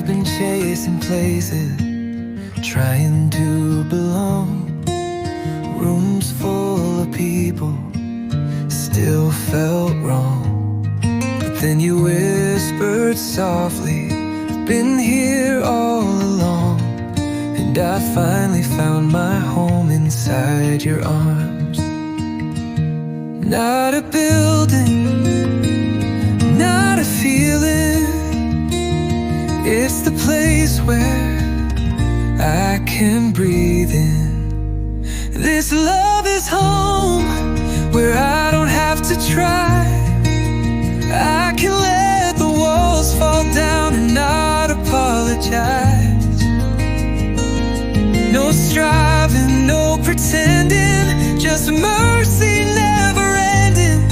I've been chasing places, trying to belong. Rooms full of people, still felt wrong. But then you whispered softly, I've been here all along. And I finally found my home inside your arms. Not a building, not a feeling, it's the place where I can breathe in. This love is home, where I don't have to try. I can let the walls fall down and not apologize. No striving, no pretending, just mercy never ending.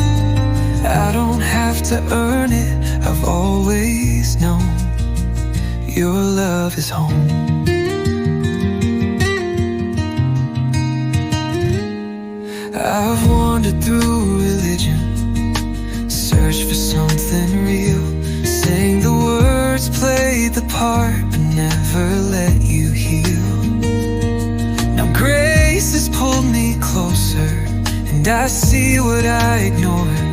I don't have to earn it, I've always known your love is home. I've wandered through religion, searched for something real, sang the words, played the part, but never let you heal. Now grace has pulled me closer, and I see what I ignored.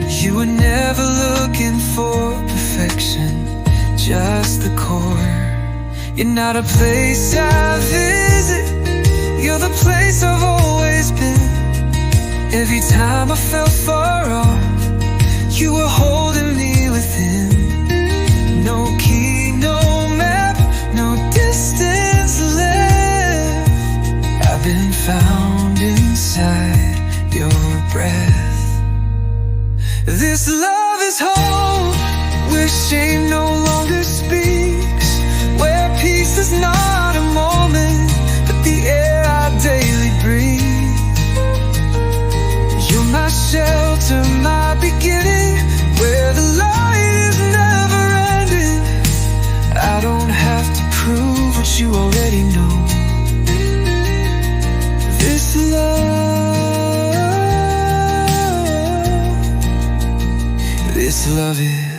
You were never looking for perfection, just the core. You're not a place I visit, you're the place I've always been. Every time I felt far off, you were holding me within. No key, no map, no distance left. I've been found inside your breath. This love is home, where shame no longer speaks, where peace is not a moment, but the air I daily breathe. You're my shelter, my beginning, where the light is never ending. I don't have to prove what you already know. This love is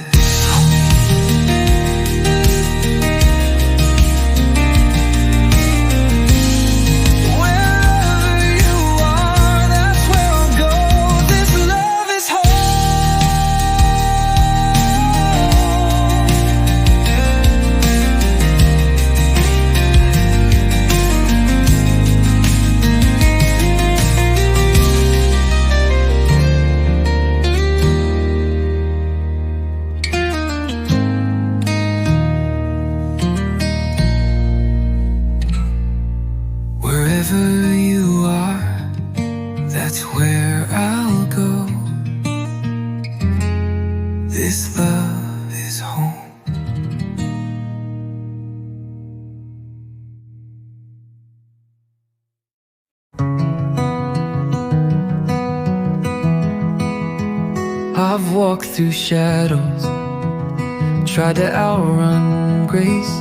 I've walked through shadows, tried to outrun grace,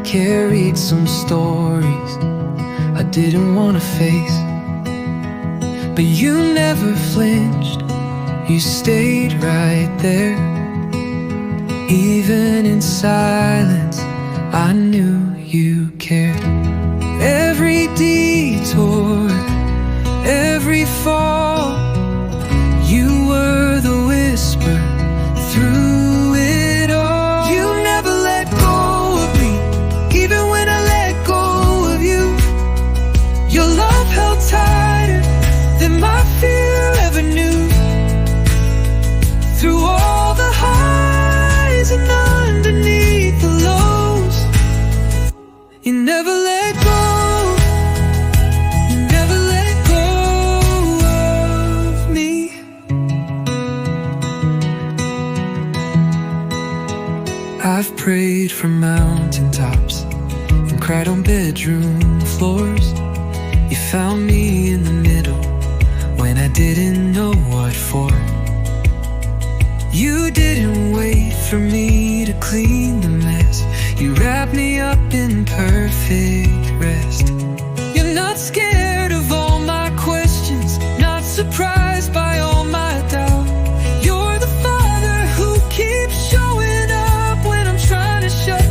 carried some stories I didn't want to face. But you never flinched, you stayed right there. Even in silence, I knew you cared. Every detour, every fall, you were the whisper through it all. You never let go of me, even when I let go of you. Your love held tighter than my fear ever knew. Through all the highs and underneath the lows, you never let go. I've prayed from mountaintops and cried on bedroom floors. You found me in the middle when I didn't know what for. You didn't wait for me to clean the mess. You wrapped me up in perfect rest. You're not scared of all my questions, not surprised by all my doubt. You're the Father who keeps showing up when I'm trying to shut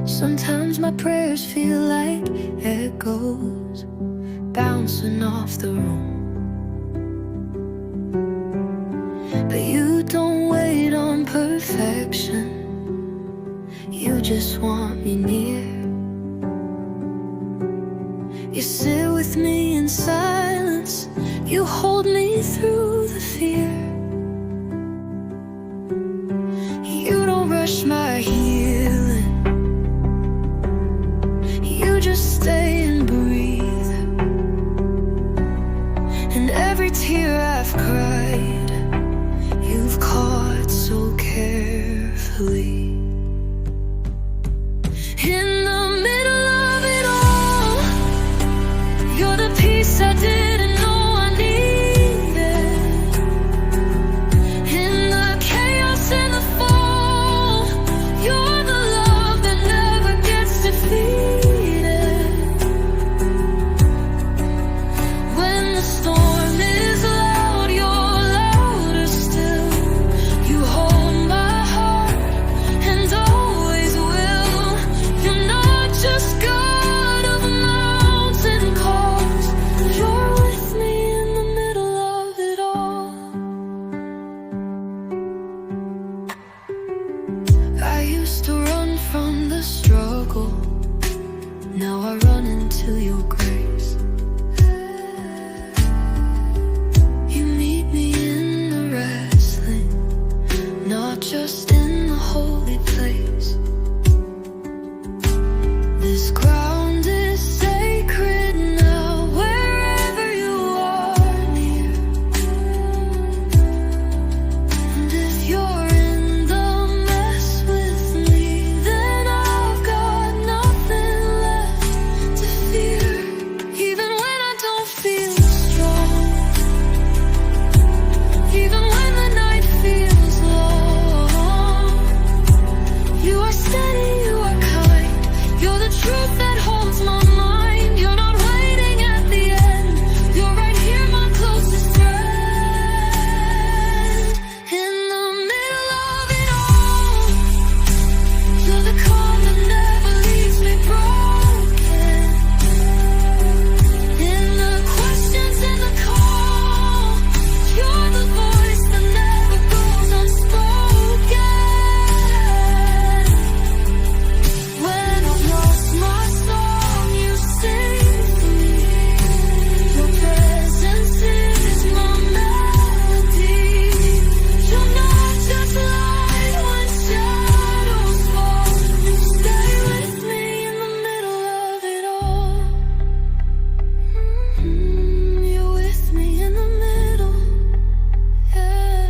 Sometimes my prayers feel like echoes bouncing off the room. But you don't wait on perfection, you just want me near. You sit with me in silence, you hold me through the fear. You don't rush my healing, you just stay and breathe. And every tear I've cried, you've caught so carefully. In the middle of it all, you're the peace I didn't know I needed. In the chaos and the fall, you're the love that never gets defeated. When the storm is loud, you're louder still. You hold my heart and always will. You're not just God of mountain calls, you're with me in the middle of it all. I used to run from the struggle, now I run into your grace. You meet me in the wrestling, not just in the holy place. This ground is sacred now, wherever you are near. And if you're in the mess with me, then I've got nothing left to fear. Even when I don't feel strong, even when the night feels long, you are steady, you are kind, you're the truth that holds my mind. You're not waiting at the end, you're right here, my closest friend. In the middle of it all, you're the calm that never leaves me broken. In the questions and the call, you're the voice that never goes unspoken. When I've lost my song, you sing for me. Your presence is my melody. You're not just light when shadows fall. You stay with me in the middle of it all. You're with me in the middle. Yeah,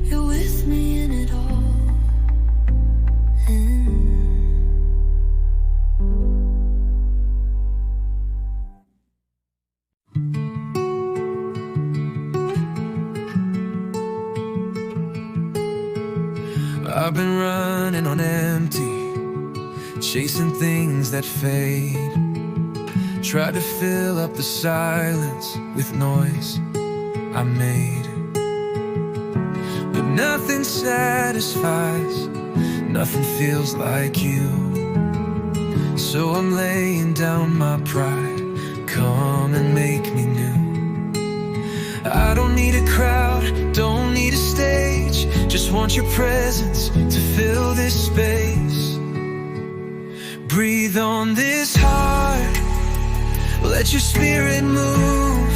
you're with me in it all. I've been running on empty, chasing things that fade. Tried to fill up the silence with noise I made, but nothing satisfies, nothing feels like you. So I'm laying down my pride, come and make me new. I don't need a crowd, don't need a stage, just want your presence to fill this space. Breathe on this heart, let your spirit move.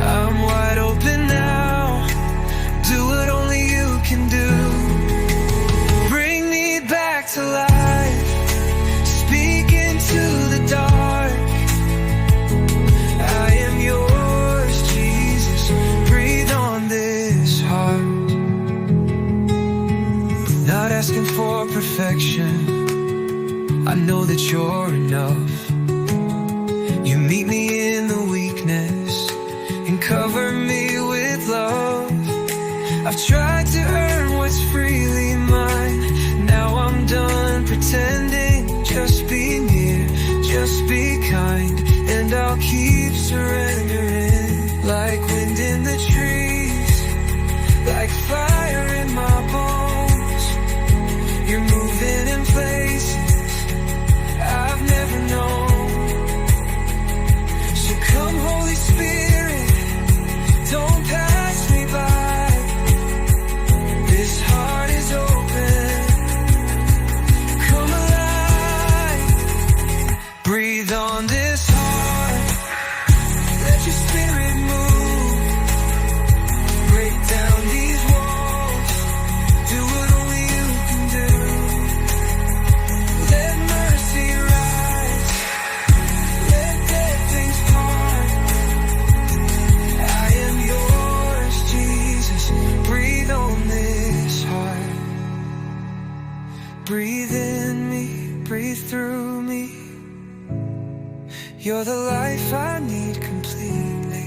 I'm wide open now, do what only you can do. Bring me back to life, speak into the dark. I am yours, Jesus, breathe on this heart. Not asking for perfection, I know that you're enough. You meet me in the weakness and cover me with love. I've tried to earn what's freely mine, now I'm done pretending. Just be near, just be kind, and I'll keep surrendering. Like wind in the trees, like fire in my bones, you're moving in place. You're the life I need completely.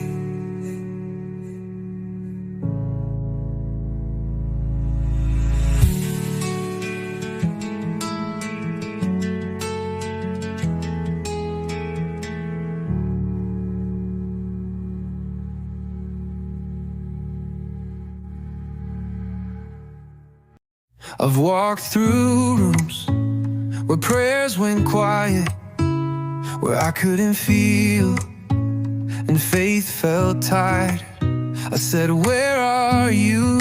I've walked through rooms where prayers went quiet, where I couldn't feel and faith felt tired. I said, where are you?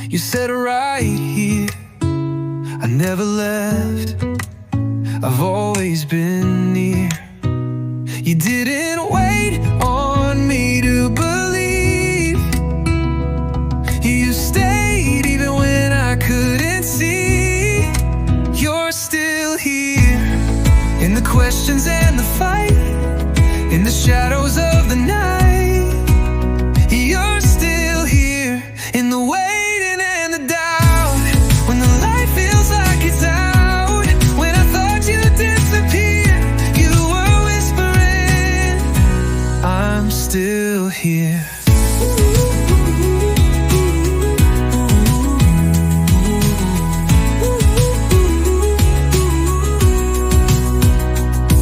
You said, right here. I never left, I've always been near. You didn't wait on me to believe. You stayed even when I couldn't see. You're still here, in the questions and the fight, in the shadows of the night. You're still here, in the waiting and the doubt, when the light feels like it's out. When I thought you disappeared, you were whispering, I'm still here.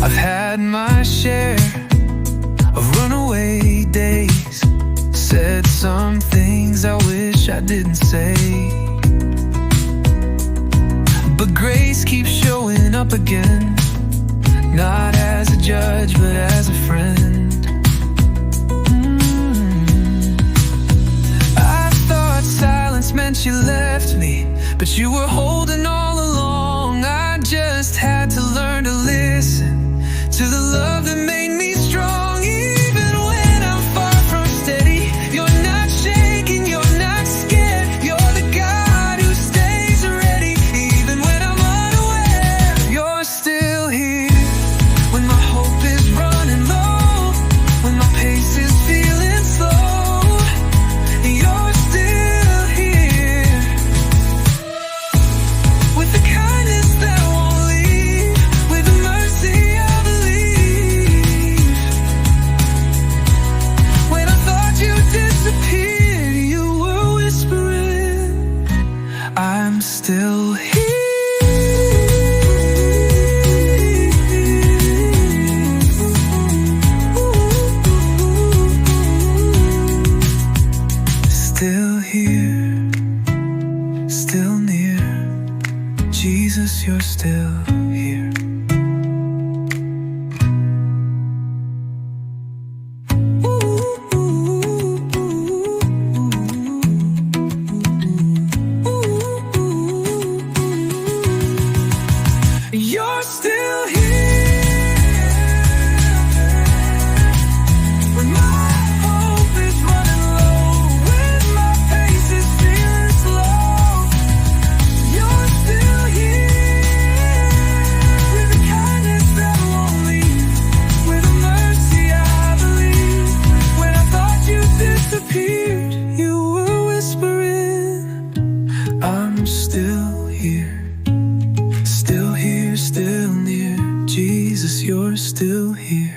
I've had my share of runaway days, said some things I wish I didn't say, but grace keeps showing up again, not as a judge but as a friend. I thought silence meant you left me, but you were holding all along. I just had to learn to listen to the love that made me strong. Even when I'm far from steady, you're not shaking, you're not scared. You're the God who stays ready, even when I'm unaware. You're still here, when my hope is running low, when my pace is feeling slow. You're still here, with the kindness that won't leave, with the mercy I believe. When I thought you disappeared, you were whispering, I'm still here. Still here, still near. Jesus, you're still here. You're still here, when my hope is running low, when my pace is feeling slow. You're still here, with the kindness that won't leave, with the mercy I believe. When I thought you disappeared, you were whispering, I'm still here. Still here, still near. Jesus, you're still here.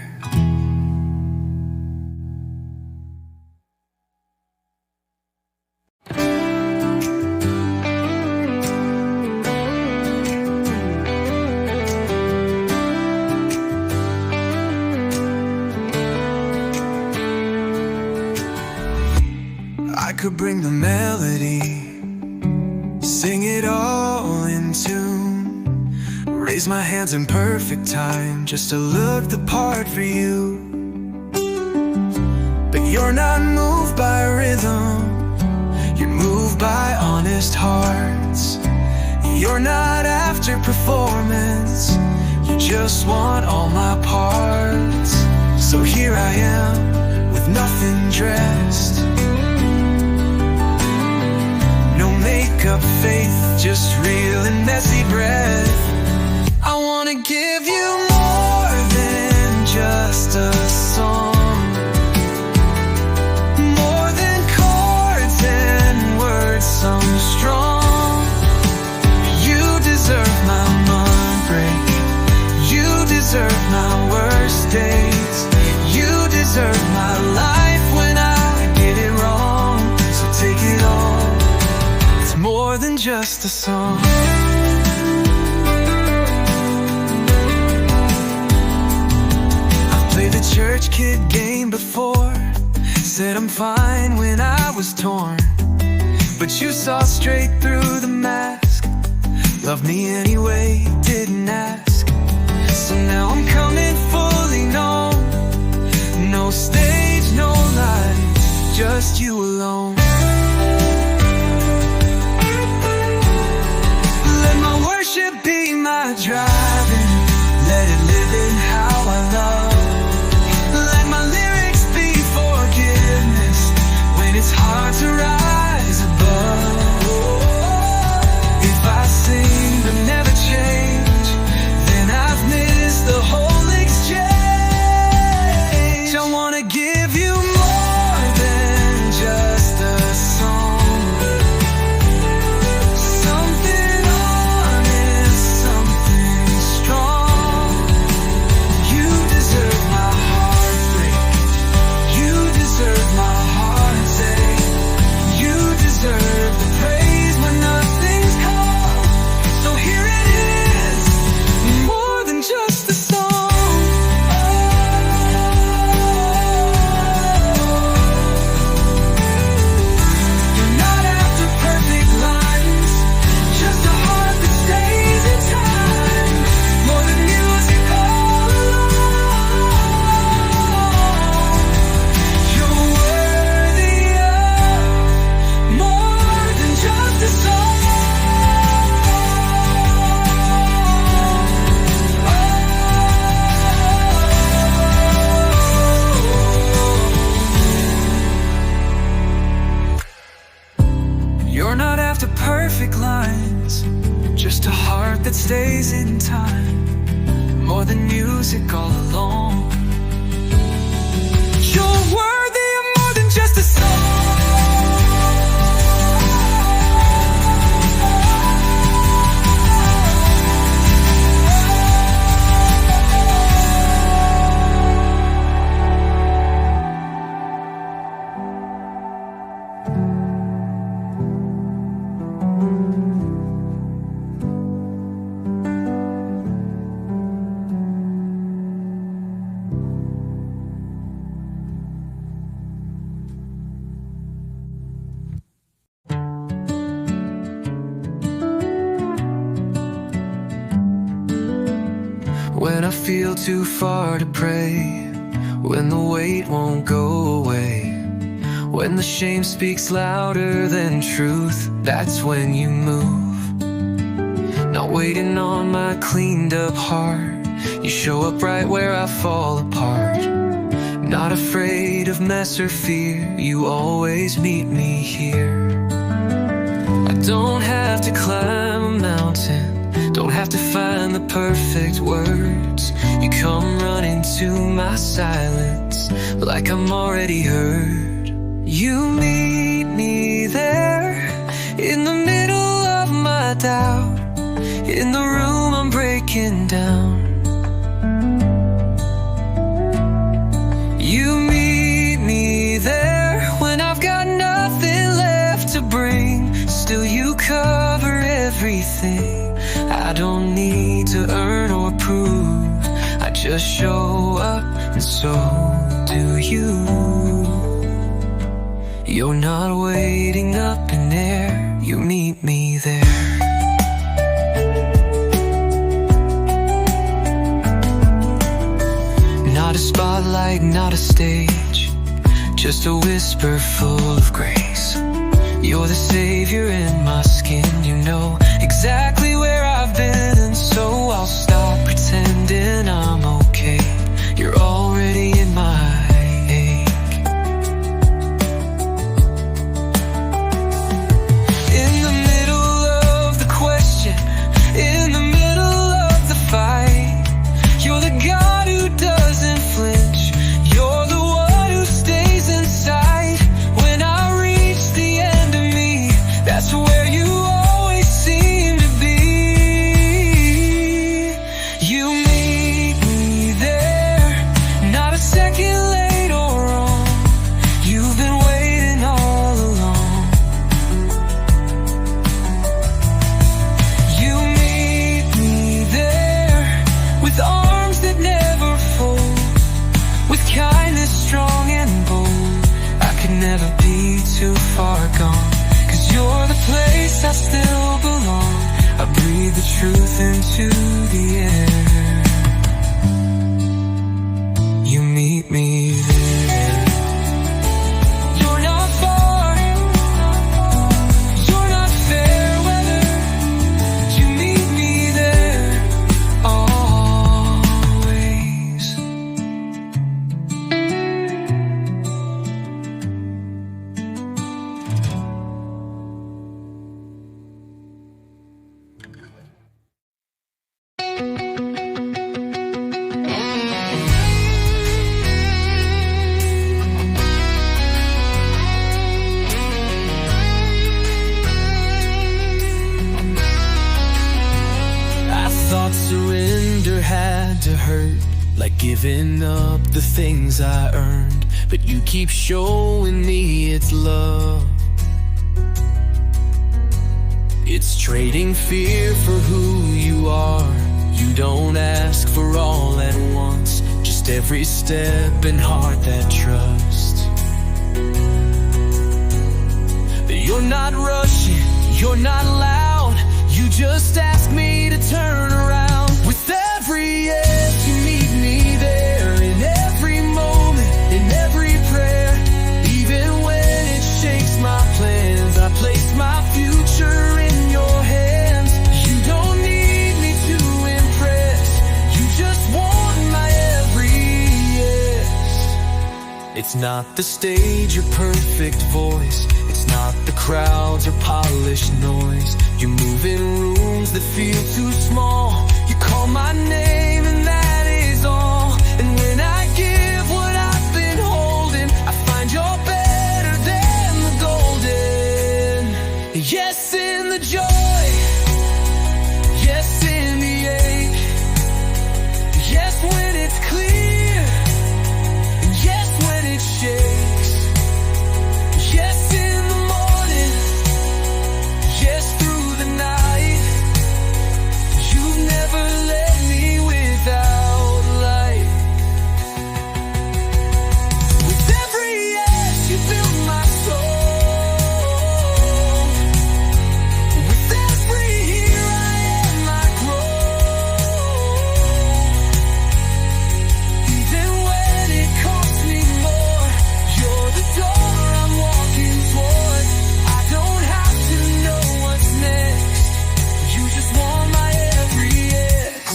I could bring the melody, sing it all in tune, raise my hands in perfect time just to look the part for you. But you're not moved by rhythm, you're moved by honest hearts. You're not after performance, you just want all my parts. So here I am, with nothing dressed, no makeup, faith, just real and messy breath. I wanna give you more than just a song, more than chords and words sung strong. You deserve my heartbreak, you deserve my worst day. just a song. I've played the church kid game before, said I'm fine when I was torn, but you saw straight through the mask. Loved me anyway, didn't ask. So now I'm coming fully known. No stage, no lights, just you alone. Let my worship be my driving, let it live in how I love. Let my lyrics be forgiveness when it's hard to rise above. If I sing but never change, then I've missed the whole exchange. I wanna give you more than just a song, something honest, something strong. You deserve my heartbreak, you deserve my heartache, you deserve the praise when nothing's come. So here it is, more than just a song. You're not after perfect lines, just a heart that stays in time. More than music all alone. You're worthy of more than just a song. You're not after perfect lines, just a heart that stays in time. More than music all alone. You're worthy of more than just a song. When I feel too far to pray, when the weight won't go away, when the shame speaks louder than truth, that's when you move. Not waiting on my cleaned up heart, you show up right where I fall apart. Not afraid of mess or fear, you always meet me here. I don't have to climb a mountain, don't have to find the perfect words. You come running to my silence like I'm already heard. You meet me there in the middle of my doubt, in the room I'm breaking down. You meet me there when I've got nothing left to bring. Still you cover everything. I don't need to earn or prove, I just show up and so do you. You're not waiting up in air, you meet me there. Not a spotlight, not a stage, just a whisper full of grace. You're the savior in my skin, you know exactly where I've been, and so I'll stop pretending I'm okay. You're already in my ache. In the middle of the question, in the middle of the fight, you're the God who doesn't flinch. You're the one who stays inside. When I reach the end of me, that's where you always seem to be. You meet me there, not a second late or wrong. You've been waiting all along. too far gone. 'Cause you're the place I still belong. I breathe the truth into the air. You meet me there. You're not far, you're not fair weather. You meet me there always. Thought surrender had to hurt, like giving up the things I earned. But you keep showing me it's love. It's trading fear for who you are. You don't ask for all at once, just every step and heart that trusts. You're not rushing, you're not loud. You just ask me to turn around. With every yes, you meet me there. In every moment, in every prayer. Even when it shakes my plans, I place my future in your hands. You don't need me to impress, you just want my every yes. It's not the stage or perfect voice, it's not the crowds or polished noise. You move in rooms that feel too small. You call my name and that is all. And when I give what I've been holding, I find you're better than the golden. Yes in the joy, yes in the ache. Yes when it's clear, and yes when it shakes. Yes in the morning, yes through the night. You've never let me without light. With every yes, you build my soul. With every here I am, I grow. Even when it costs me more, you're the door I'm walking toward. I don't have to know what's next, you just want my every yes.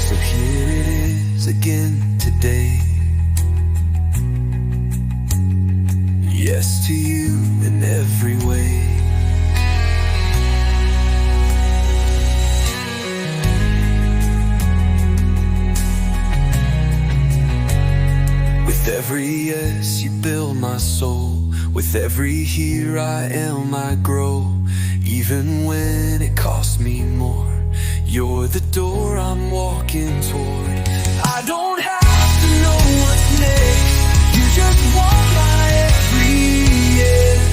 So here it is again today. Yes to you in every way. With every yes, you build my soul. With every here I am, I grow. Even when it costs me more, you're the door I'm walking toward. I don't have to know what's next, you just want my every yes.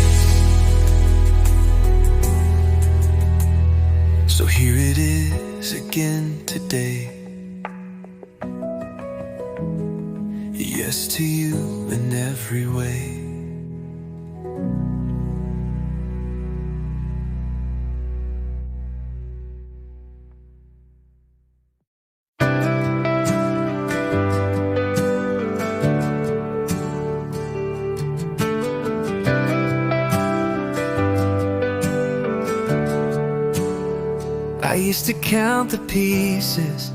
So here it is again today. Yes to you in every way. I used to count the pieces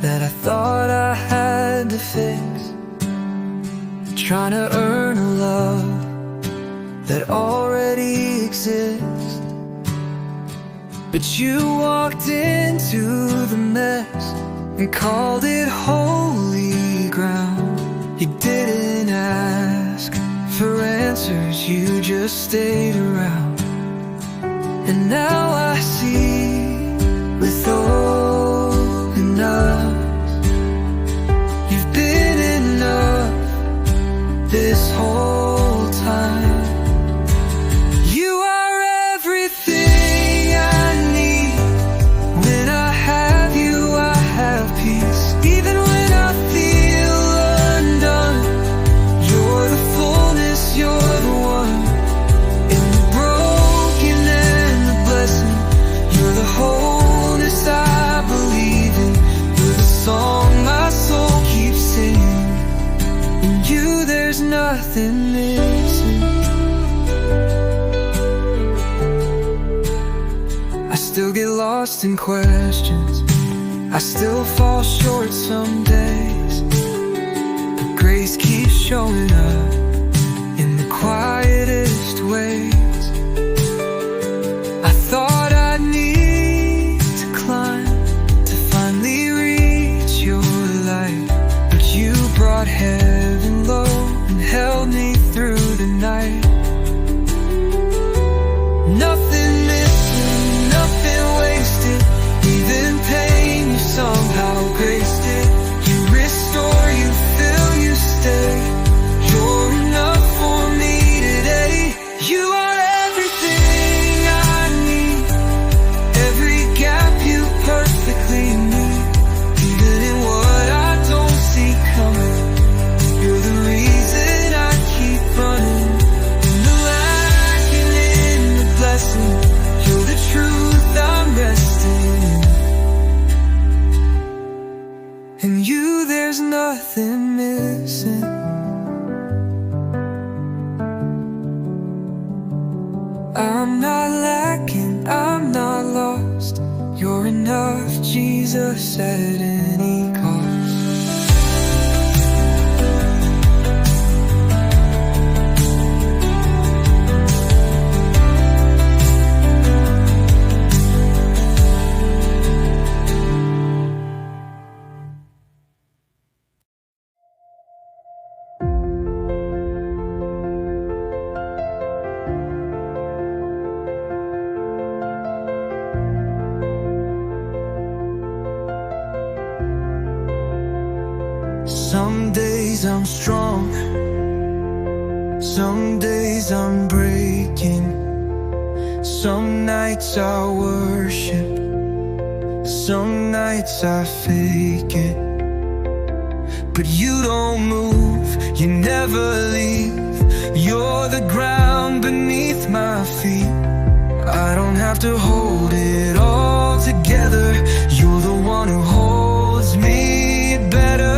that I thought I had to fix, trying to earn a love that already exists. But you walked into the mess and called it holy ground. You didn't ask for answers, you just stayed around. And now I see with open eyes, you've been enough this whole time. You are everything I In you there's nothing missing. I still get lost in questions, I still fall short some days, but grace keeps showing up in the quietest ways. I thought I'd need to climb to finally reach your light, but you brought heaven low and held me through the night. Nothing missing, nothing wasted, even pain you somehow graced it. You restore, you fill, you stay. You're enough for me today. You are everything I need, every gap you perfectly meet. Even in what I don't see coming, you're the reason I keep running. In the lack and in the blessing, you're the truth I'm resting in. In you there's nothing missing. I'm not lacking, I'm not lost. You're enough, Jesus, at any cost. Some days I'm strong, some days I'm breaking. Some nights I worship, some nights I fake it. But you don't move, you never leave. You're the ground beneath my feet. I don't have to hold it all together. You're the one who holds me better.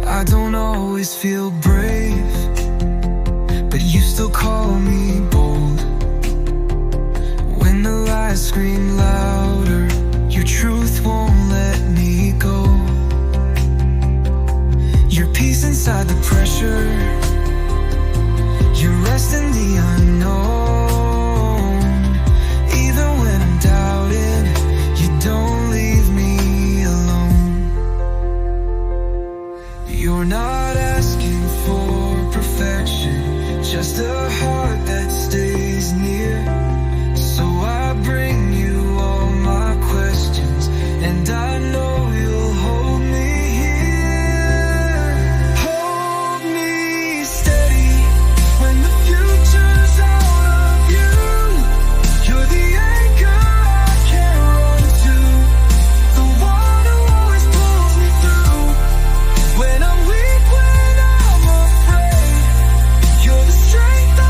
I don't always feel brave, but you still call me bold. When the lies scream louder, your truth won't let me go. Your peace inside the pressure, your rest in the unknown. Even when I'm doubting, you don't leave me alone. You're not asking for perfection, just a heart that stays near. So I bring you all my questions, and I know you'll hold me here. Hold me steady when the future's out of you. You're the anchor I can run to, the one who always pulls me through. When I'm weak, when I'm afraid, you're the strength I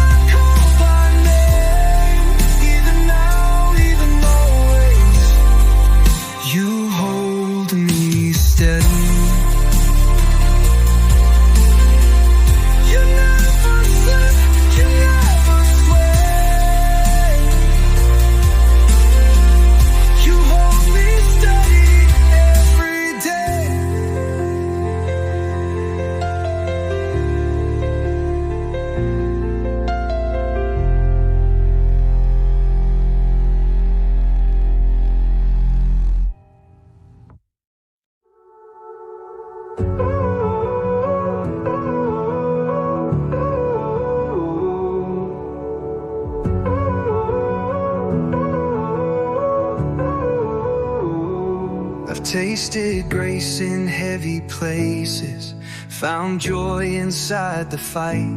tasted grace in heavy places, found joy inside the fight.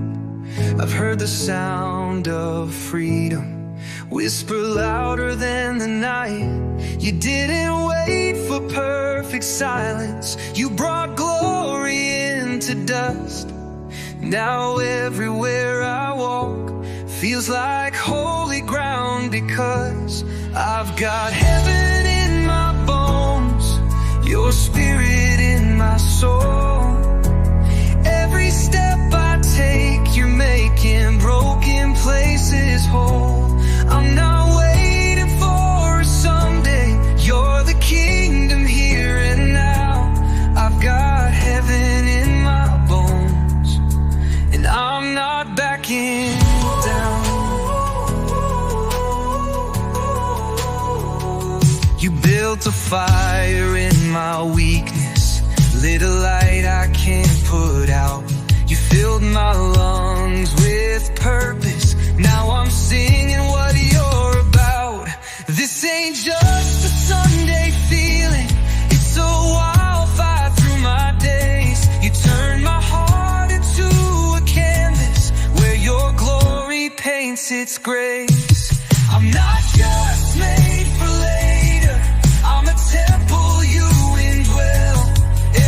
I've heard the sound of freedom whisper louder than the night. You didn't wait for perfect silence, you brought glory into dust. Now everywhere I walk feels like holy ground, because I've got heaven in my bones, your spirit in my soul. Every step I take, you're making broken places whole. I'm not waiting for a someday, you're the kingdom here and now. I've got heaven in my bones, and I'm not backing down. You built a fire in my weakness, lit a light I can't put out. You filled my lungs with purpose, now I'm singing what you're about. This ain't just a Sunday feeling, it's a wildfire through my days. You turned my heart into a canvas where your glory paints its grace. I'm not just made for later, I'm a temple you indwell.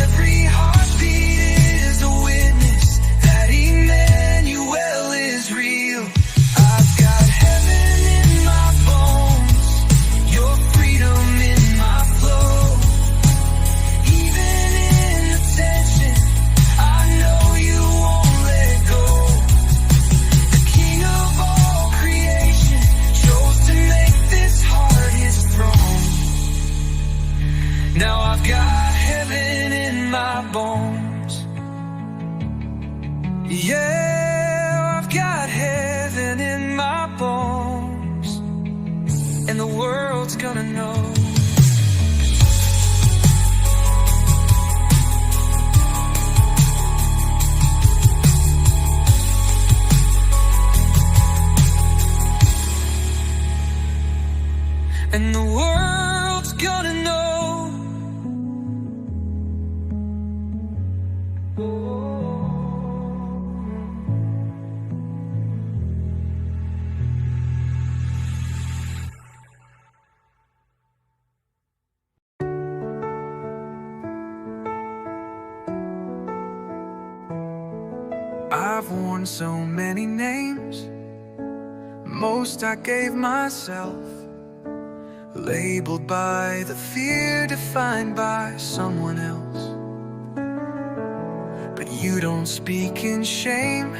Every heartbeat is a witness that Emmanuel is real. I've got heaven in my bones, your freedom in my flow. Even in the tension, I know you won't let go. The King of all creation chose to make this heart his throne. Now I've got heaven in my bones. Yeah, I've got heaven in my bones, and the world's gonna know. And the world's gonna know. I've worn so many names, most I gave myself, labeled by the fear, defined by someone else. But you don't speak in shame,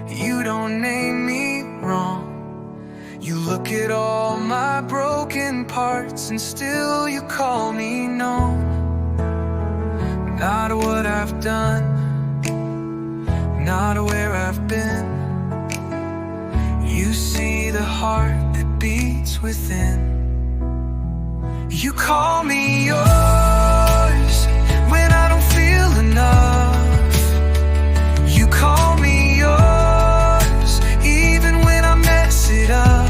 you don't name me wrong. You look at all my broken parts and still you call me known. Not what I've done, not where I've been. You see the heart that beats within. You call me yours when I don't feel enough. You call me yours even when I mess it up.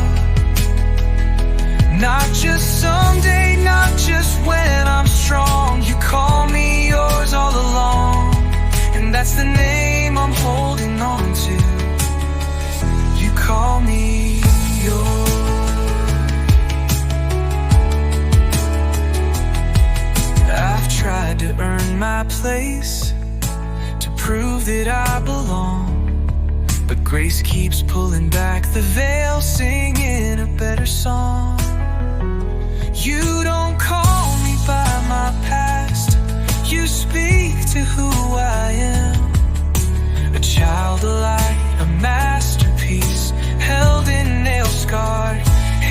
Not just someday, not just when I'm strong. You call me yours all along, and that's the name I'm holding on to. You call me yours. I've tried to earn my place, to prove that I belong, but grace keeps pulling back the veil, singing a better song. You don't call me by my past, you speak to who I am. A child, a light, a masterpiece, held in nail-scarred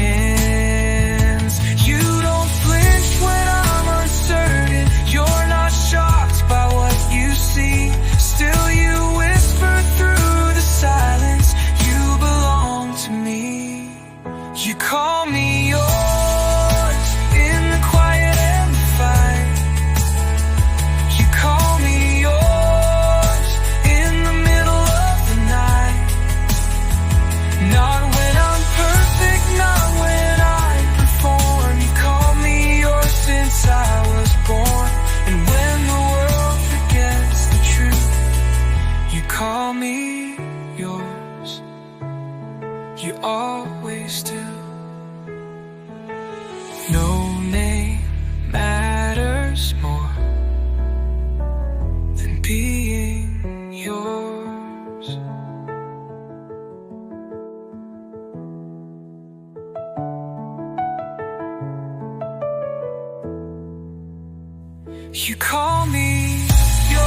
hands. You don't flinch when I'm uncertain, you're not shocked by what you see. Still you whisper through the silence, you belong to me. You call me yours in the quiet and the fight. You call me yours call me yours, you always do. No name matters more than being yours. You call me yours.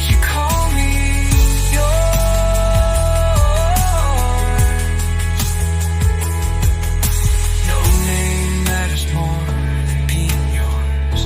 You call me yours. No name matters more than being yours.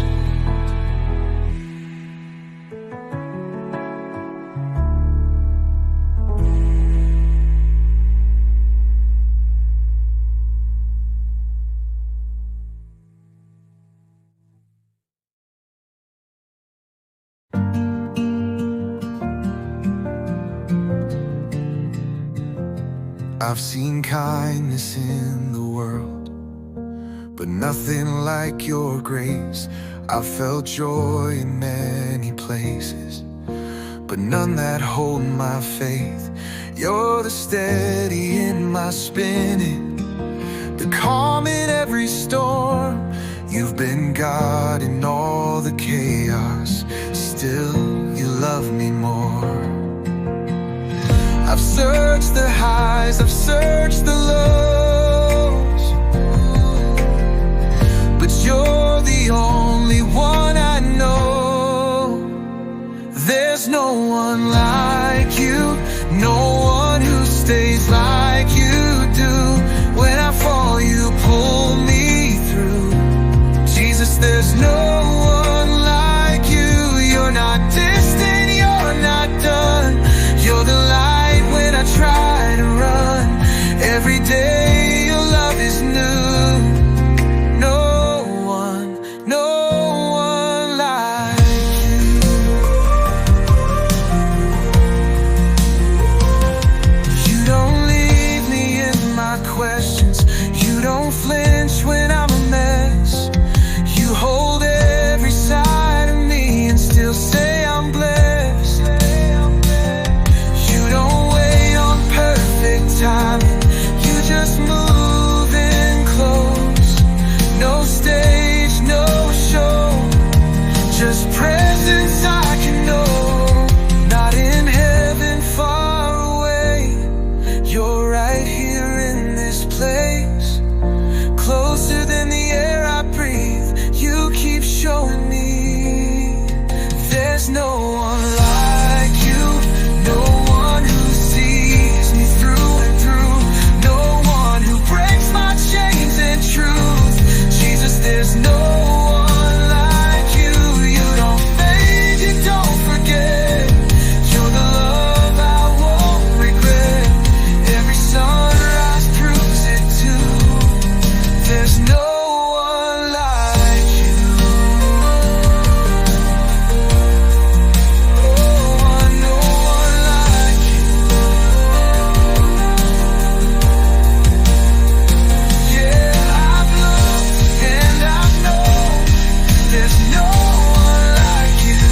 I've seen kindness in the world, but nothing like your grace. I've felt joy in many places, but none that hold my faith. You're the steady in my spinning, the calm in every storm. You've been God in all the chaos, still you love me more. I've searched the highs, I've searched the lows, but you're the only one I know. There's no one like you, no one who stays like you do. When I fall, you pull me through. Jesus, there's no one like you. You're not distant, you're not done. You're the light when I try to run. Every day your love is new. No one like you. You don't leave me in my questions. You don't flinch when I'm a mess. You hold every side of me and still say I'm blessed. You don't wait on perfect timing. You just move in close. No stage, no show, just presence I can know. Not in heaven, far away. You're right here in this place, closer than the air I breathe. You keep showing me there's no one like you, no one who sees me through and through, no one who breaks my chains in truth. Jesus, there's no one like you. You don't fade, you don't forget. You're the love I won't regret. Every sunrise proves it too. There's no one like you. No one like you. Yeah, I've looked and I've known there's no one like you.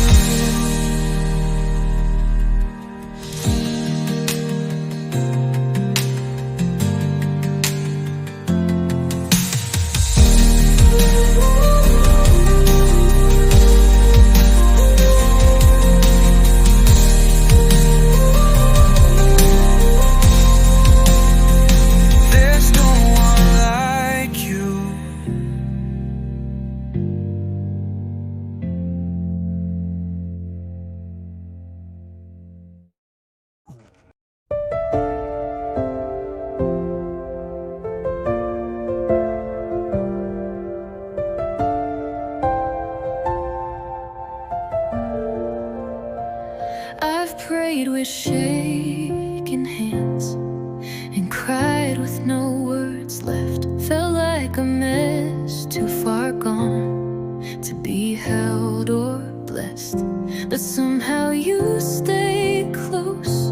There's no one like you. I've prayed with shaking hands and cried with no words left. Felt like a mess, too far gone to be held or blessed. But somehow you stay close.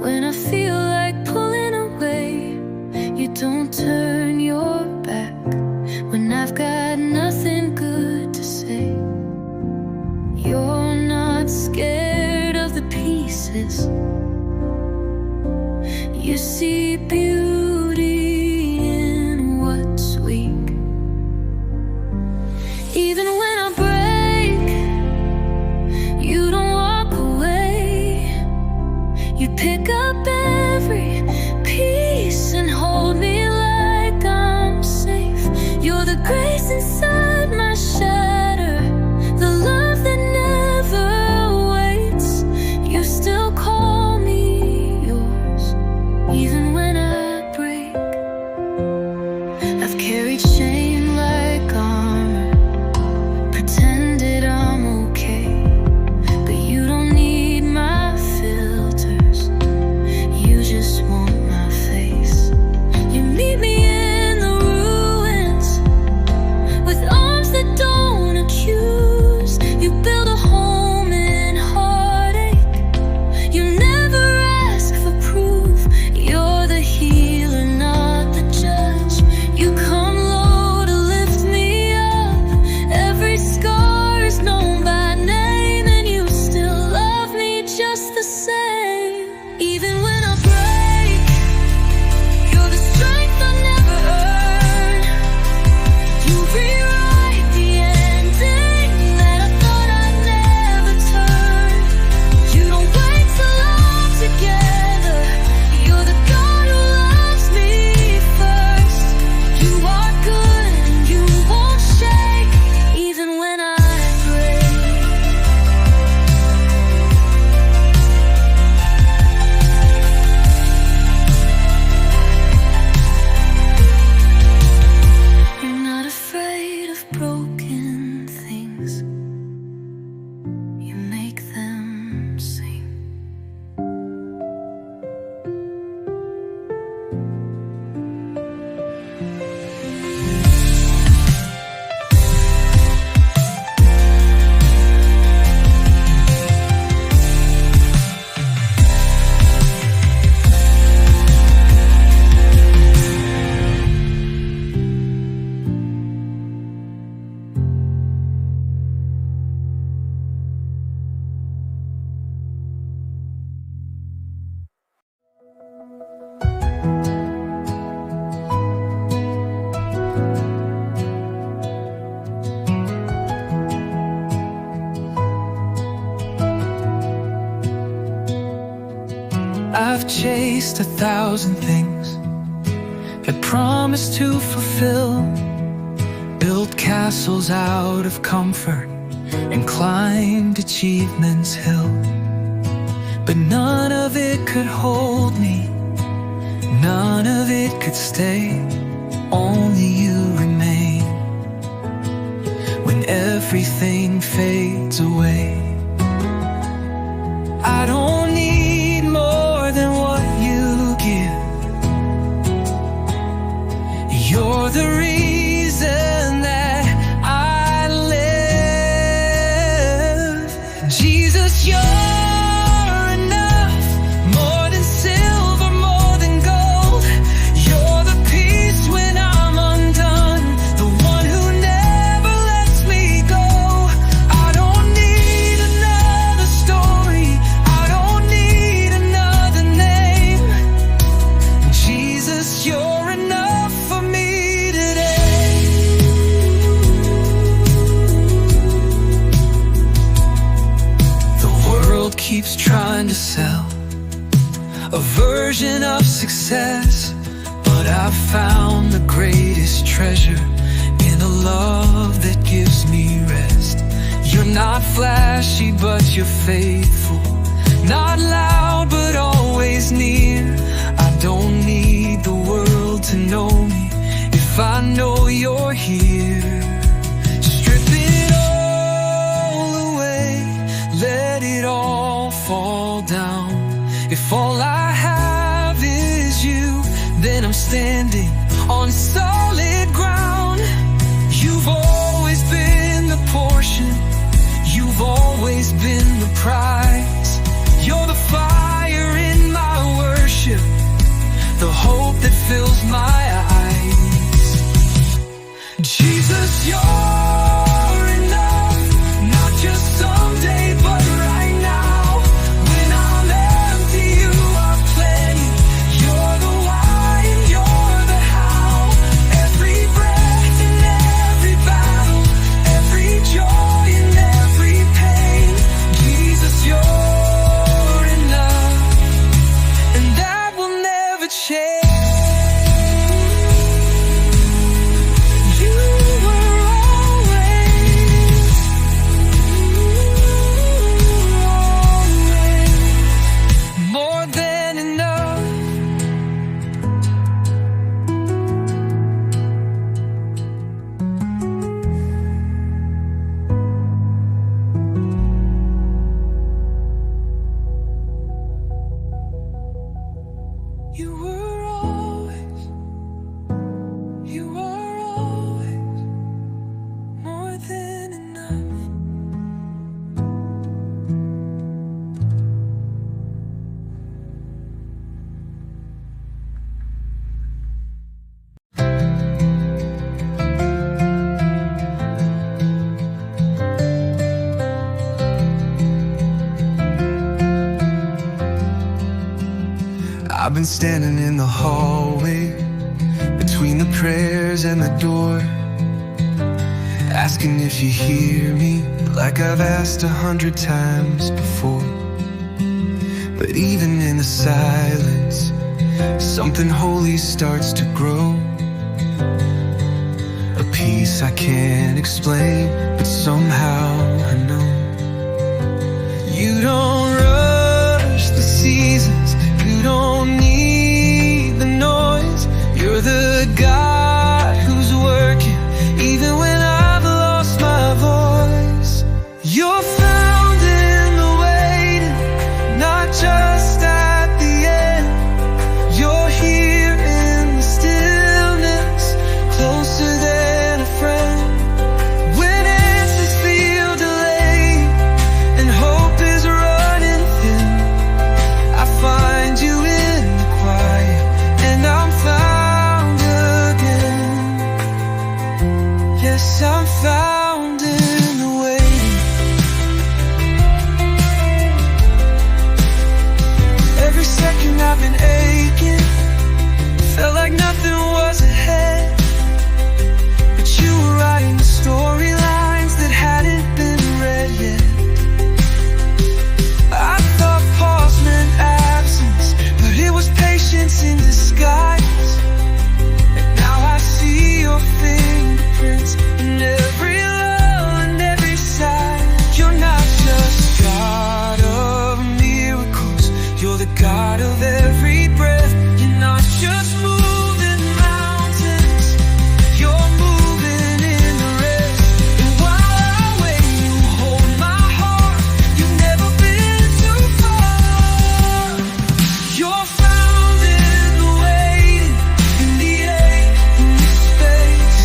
When I feel like pulling away, you don't turn your back. When I've got nothing good to say, faces. You see beauty in what's weak. Even when I break, you don't walk away. You pick up every piece and hold me like I'm safe. You're the grace inside my shatter, the love that never waits. You still call me yours, even when I break. I've carried shame like armor, pretended I'm okay, but you don't need my filters. You just want my face. You meet me in the ruins with arms that don't accuse. You build a home in heartache. You never ask for proof. You're the healer, not the judge. You come low to lift me up. Every scar is known by name, and you still love me just the same. Even when I break, you're the strength I never earned. You rewrite the ending that I thought I'd never turn. You don't wait till I'm together. You're the God who loves me first. You are good and you won't shake, even when I break. You're not afraid of broken things. You make them sing. I've chased 1,000 things that promised to fulfill, built castles out of comfort and climbed achievement's hill. But none of it could hold me, none of it could stay. Only you remain when everything fades away. I don't need more than what you give. You're the reason that I live. Jesus, you're enough, more than silver, more than gold. You're the peace when I'm undone, the one who never lets me go. I don't need another story, I don't need another name. Jesus, you're enough for me today. The world keeps trying to sell a version of success, but I've found the greatest treasure in a love that gives me rest. You're not flashy, but you're faithful, not loud, but always near. I don't need the world to know me if I know you're here. Strip it all away, let it all fall down. If all I have is you, then I'm standing on solid ground. You've always been the portion, you've always been the prize. You're the fire in my worship, the hope that fills my eyes. Jesus, you're enough, not just someday, but right now. When I'm I've been standing in the hallway between the prayers and the door, asking if you hear me, like I've asked 100 times before. But even in the silence, something holy starts to grow. A peace I can't explain, but somehow I know. You don't rush the seasons, you don't need the noise. You're the God who's working, even when I've lost my voice. You're found in the waiting, not just at the end. You're here in the stillness, closer than a friend. When answers feel delayed and hope is running thin, I find you in the quiet, and I'm found again. Yes, I'm found in the waiting. Every second I've been aching, felt like nothing was ahead, but you were writing the storylines that hadn't been read yet. I thought pause meant absence, but it was patience in disguise. And now I see your fingerprints in every lull and every sigh. You're not just God of miracles, you're the God of every breath. You're not just moving mountains, you're moving in the rest. And while I wait, you hold my heart. You've never been too far. You're found in the waiting, in the ache, in the space.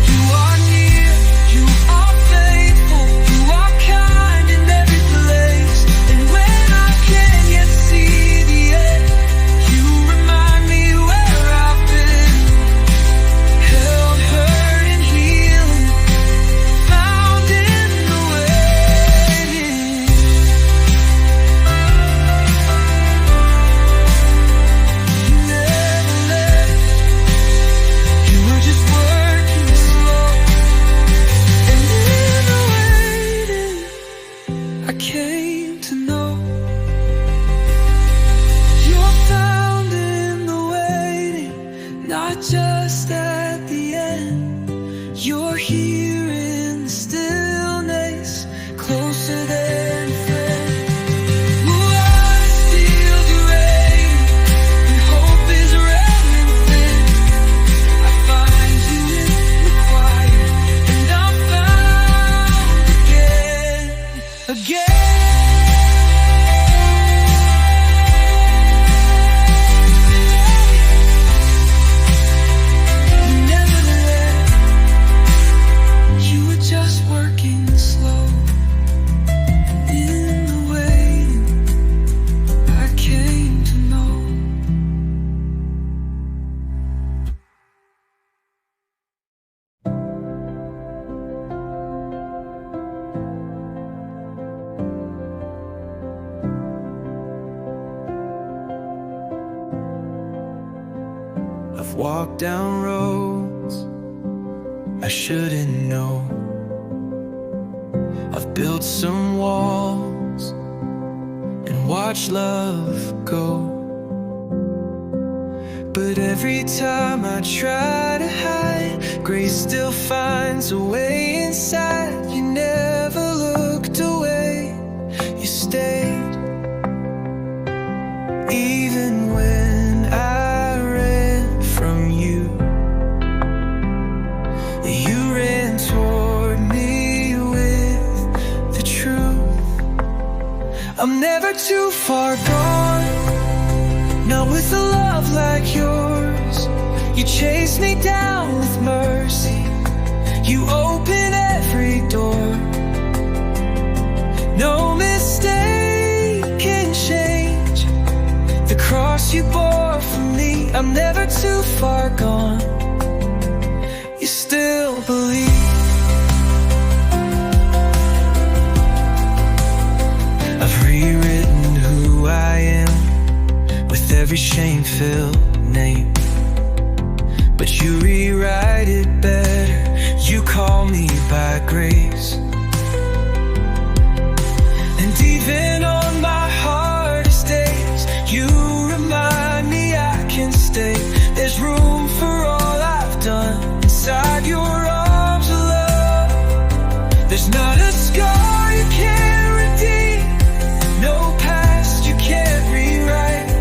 You are near, you are faithful, you are kind in every place. And when I can't yet see the end, you remind me where I've been, held, hurt, and healing, found in the waiting. You never left, you were just working slow. And in the waiting, I came to know. You're found in the waiting, not just at the end. You're here in the stillness, closer than a friend. Ooh, I feel the rain, and hope is running thin. I find you in the quiet, and I'm found again, again. You never left, you were just working slow. In the waiting, I came to know. I've walked down roads I shouldn't know. I've built some walls and watched love go. But every time I try to hide, grace still finds a way inside. You never looked away, you stayed. Even when I ran from you, you ran toward me with the truth. I'm never too far gone, not with a love like yours. You chase me down with mercy, you open every door. No mistake can change the cross you bore for me. I'm never too far gone, you still believe. I've rewritten who I am with every shame shame-filled name, but you rewrite it better. You call me by grace. And even on my hardest days, you remind me I can stay. There's room for all I've done inside your arms of love. There's not a scar you can't redeem, no past you can't rewrite.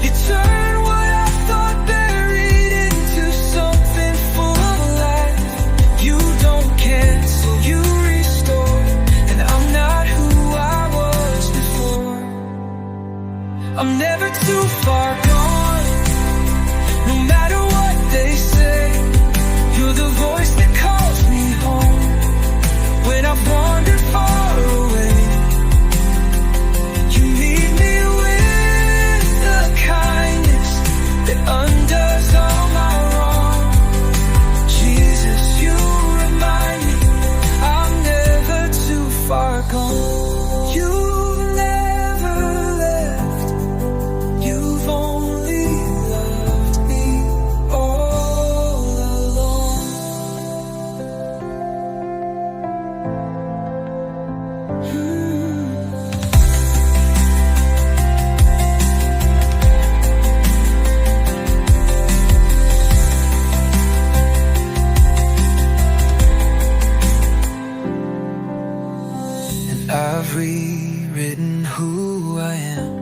You turn what I thought buried into something full of life. You don't cancel, you restore, and I'm not who I was before. I'm never too far gone, no matter what they say. You're the voice that calls me home when I've wandered far away. You meet me with the kindness that undoes all my wrong. Jesus, you remind me I'm never too far gone. You've never left, you've only loved me all along. And I've rewritten who I am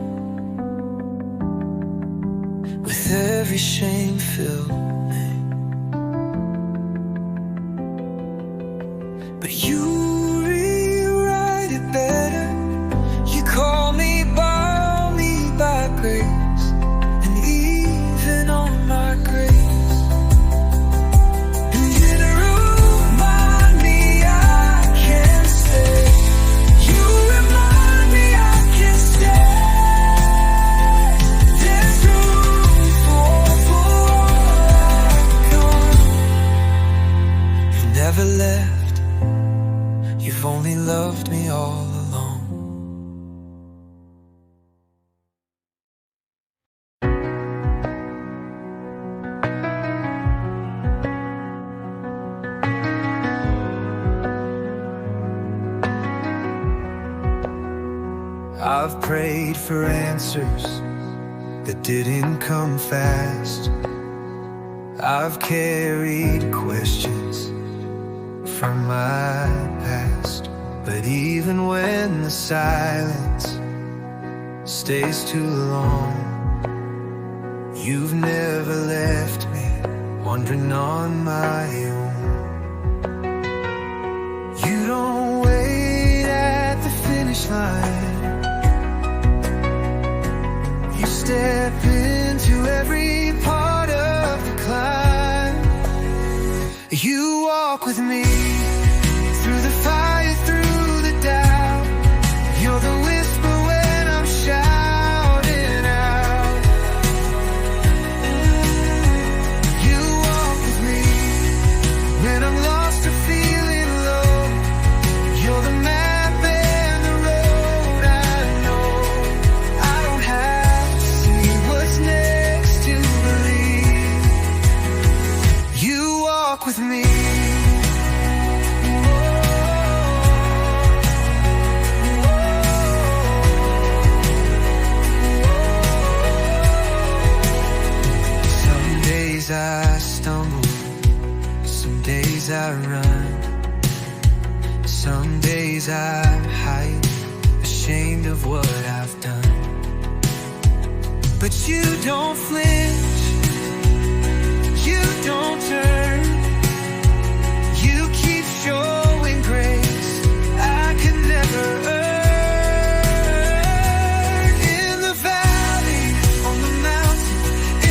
with every shame-filled name, but you rewrite it better. You call me by grace, and even on my grace. And you remind me I can stay. You remind me I can stay. There's room for all I've gone. You've never left, you've only loved me all along. I've prayed for answers that didn't come fast. I've carried questions from my past. But even when the silence stays too long, you've never left me wandering on my own. You don't wait at the finish line. You step into every part of the climb. You walk with me through the fire, through the doubt. You're the whisper when I'm shouting out. You walk with me when I'm lost or feeling low. You're the map and the road I know. I don't have to see what's next to believe. You walk with me. I stumble, some days I run, some days I hide, ashamed of what I've done. But you don't flinch, you don't turn, you keep showing grace I could never earn. In the valley, on the mountain,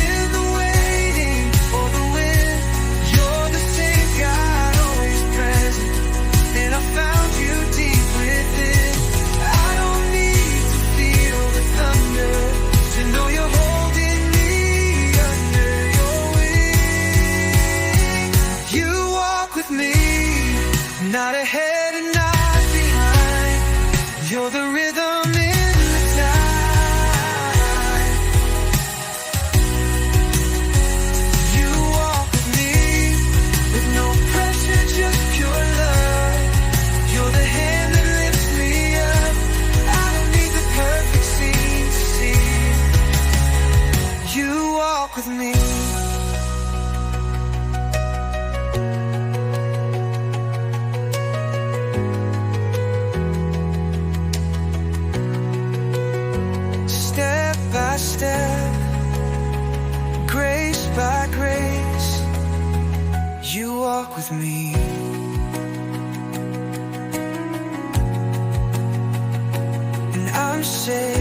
in the waiting for the wind, you're the same God, always present, and I found you deep within. I don't need to feel the thunder to know you're holding me under your wings. say